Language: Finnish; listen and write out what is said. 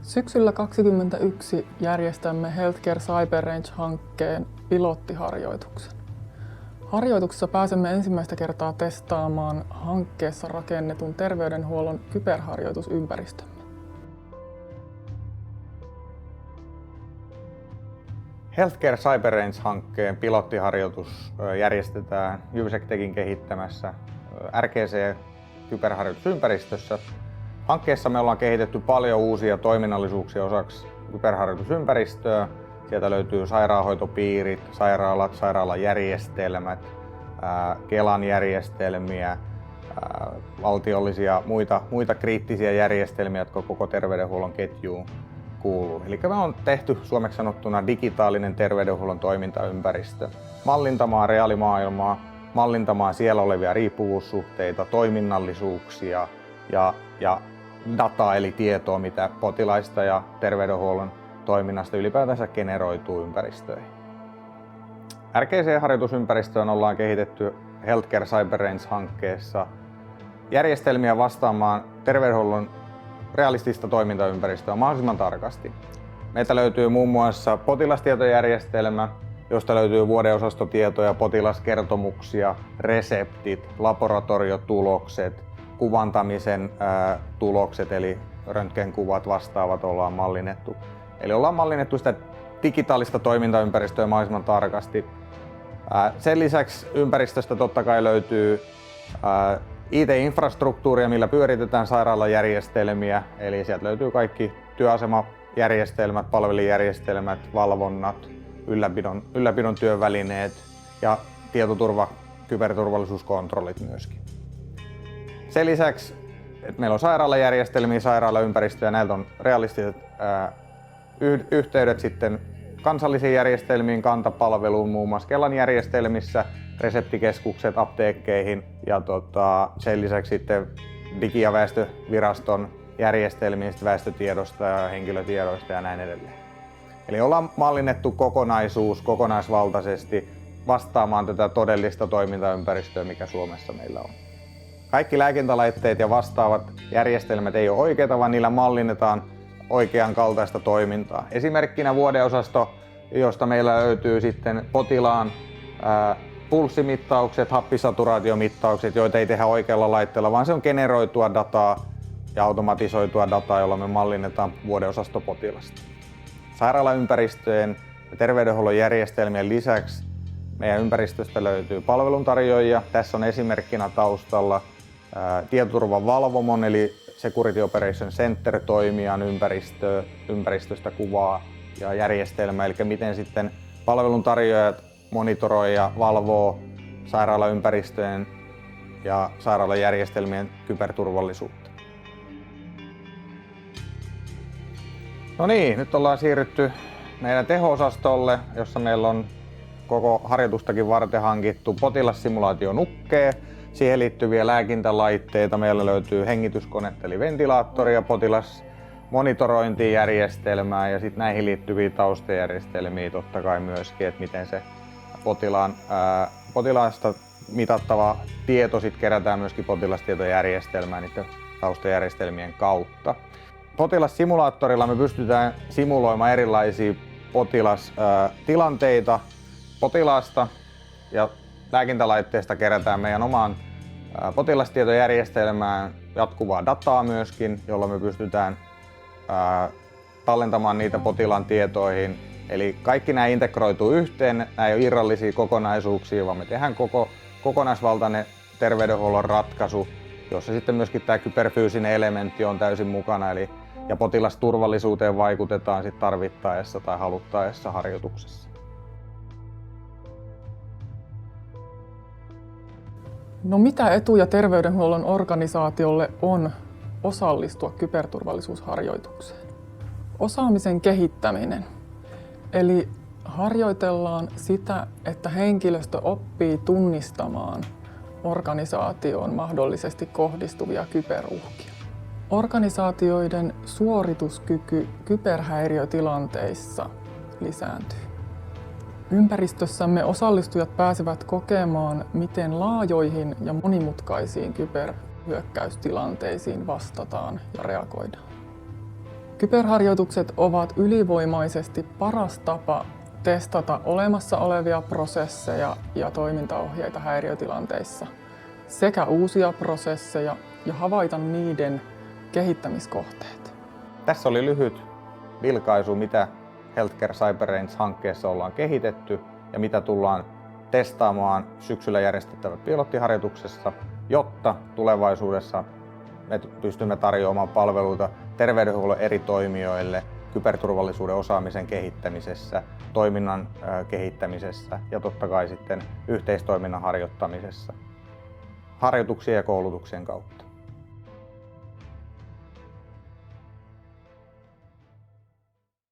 Syksyllä 2021 järjestämme Healthcare Cyber Range-hankkeen pilottiharjoituksen. Harjoituksessa pääsemme ensimmäistä kertaa testaamaan hankkeessa rakennetun terveydenhuollon kyberharjoitusympäristömme. Healthcare Cyber Range-hankkeen pilottiharjoitus järjestetään Jyvsectechin kehittämässä RGC-kyberharjoitusympäristössä. Hankkeessa me ollaan kehitetty paljon uusia toiminnallisuuksia osaksi kyberharjoitusympäristöä. Sieltä löytyy sairaanhoitopiirit, sairaalat, sairaalajärjestelmät, Kelan järjestelmiä, valtiollisia muita kriittisiä järjestelmiä, jotka koko terveydenhuollon ketjuun kuuluu. Eli me on tehty suomeksi sanottuna digitaalinen terveydenhuollon toimintaympäristö mallintamaan reaalimaailmaa, mallintamaan siellä olevia riippuvuussuhteita, toiminnallisuuksia ja dataa eli tietoa, mitä potilaista ja terveydenhuollon toiminnasta ylipäätänsä generoituu ympäristöihin. RGC-harjoitusympäristöön ollaan kehitetty Healthcare Cyber Range-hankkeessa järjestelmiä vastaamaan terveydenhuollon realistista toimintaympäristöä mahdollisimman tarkasti. Meiltä löytyy muun muassa potilastietojärjestelmä, josta löytyy vuodeosastotietoja, potilaskertomuksia, reseptit, laboratoriotulokset, kuvantamisen tulokset eli röntgenkuvat vastaavat ollaan mallinnettu. Eli ollaan mallinnettu sitä digitaalista toimintaympäristöä mahdollisimman tarkasti. Sen lisäksi ympäristöstä totta kai löytyy IT-infrastruktuuria, millä pyöritetään sairaalajärjestelmiä, eli sieltä löytyy kaikki työasemajärjestelmät, palvelujärjestelmät, valvonnat, ylläpidon työvälineet ja tietoturva, kyberturvallisuuskontrollit myöskin. Sen lisäksi, että meillä on sairaalajärjestelmiä, sairaalaympäristöjä, näiltä on realistiset yhteydet sitten kansallisiin järjestelmiin, kantapalveluun, muun muassa Kelan järjestelmissä, reseptikeskukset apteekkeihin ja sen lisäksi sitten Digi- ja väestöviraston järjestelmiin väestötiedosta ja henkilötiedoista ja näin edelleen. Eli ollaan mallinnettu kokonaisuus kokonaisvaltaisesti vastaamaan tätä todellista toimintaympäristöä, mikä Suomessa meillä on. Kaikki lääkintälaitteet ja vastaavat järjestelmät ei ole oikeita, vaan niillä mallinnetaan oikean kaltaista toimintaa. Esimerkkinä vuodeosasto, josta meillä löytyy sitten potilaan pulssimittaukset, happisaturaatiomittaukset, joita ei tehdä oikealla laitteella, vaan se on generoitua dataa ja automatisoitua dataa, jolla me mallinnetaan vuodeosastopotilasta. Sairaalaympäristöjen ja terveydenhuollon järjestelmien lisäksi meidän ympäristöstä löytyy palveluntarjoajia. Tässä on esimerkkinä taustalla tietoturvan valvomon eli Security Operations Center toimijan ympäristöstä kuvaa ja järjestelmä, eli miten sitten palveluntarjoajat monitoroi ja valvoo sairaalaympäristöjen ja sairaalajärjestelmien kyberturvallisuutta. No niin, nyt ollaan siirrytty meidän teho-osastolle, jossa meillä on koko harjoitustakin varten hankittu potilassimulaationukkeen, siihen liittyviä lääkintälaitteita. Meillä löytyy hengityskonetta eli ventilaattoria, potilasmonitorointijärjestelmää ja sitten näihin liittyviä taustajärjestelmiä totta kai myöskin, että miten se potilaasta mitattava tieto sitten kerätään myöskin potilastietojärjestelmään niiden taustajärjestelmien kautta. Potilassimulaattorilla me pystytään simuloimaan erilaisia potilastilanteita potilaasta ja lääkintälaitteesta kerätään meidän omaan potilastietojärjestelmään jatkuvaa dataa myöskin, jolla me pystytään tallentamaan niitä potilaan tietoihin. Eli kaikki nämä integroituu yhteen, nämä ei ole irrallisia kokonaisuuksia, vaan me tehdään kokonaisvaltainen terveydenhuollon ratkaisu, jossa sitten myöskin tämä kyberfyysinen elementti on täysin mukana, ja potilasturvallisuuteen vaikutetaan sitten tarvittaessa tai haluttaessa harjoituksessa. No mitä etuja terveydenhuollon organisaatiolle on osallistua kyberturvallisuusharjoitukseen? Osaamisen kehittäminen. Eli harjoitellaan sitä, että henkilöstö oppii tunnistamaan organisaatioon mahdollisesti kohdistuvia kyberuhkia. Organisaatioiden suorituskyky kyberhäiriötilanteissa lisääntyy. Ympäristössämme osallistujat pääsevät kokemaan, miten laajoihin ja monimutkaisiin kyberhyökkäystilanteisiin vastataan ja reagoidaan. Kyberharjoitukset ovat ylivoimaisesti paras tapa testata olemassa olevia prosesseja ja toimintaohjeita häiriötilanteissa sekä uusia prosesseja ja havaita niiden kehittämiskohteet. Tässä oli lyhyt vilkaisu, mitä Healthcare Cyber Range-hankkeessa ollaan kehitetty ja mitä tullaan testaamaan syksyllä järjestettävässä pilottiharjoituksessa, jotta tulevaisuudessa me pystymme tarjoamaan palveluita terveydenhuollon eri toimijoille kyberturvallisuuden osaamisen kehittämisessä, toiminnan kehittämisessä ja totta kai sitten yhteistoiminnan harjoittamisessa harjoituksien ja koulutuksien kautta.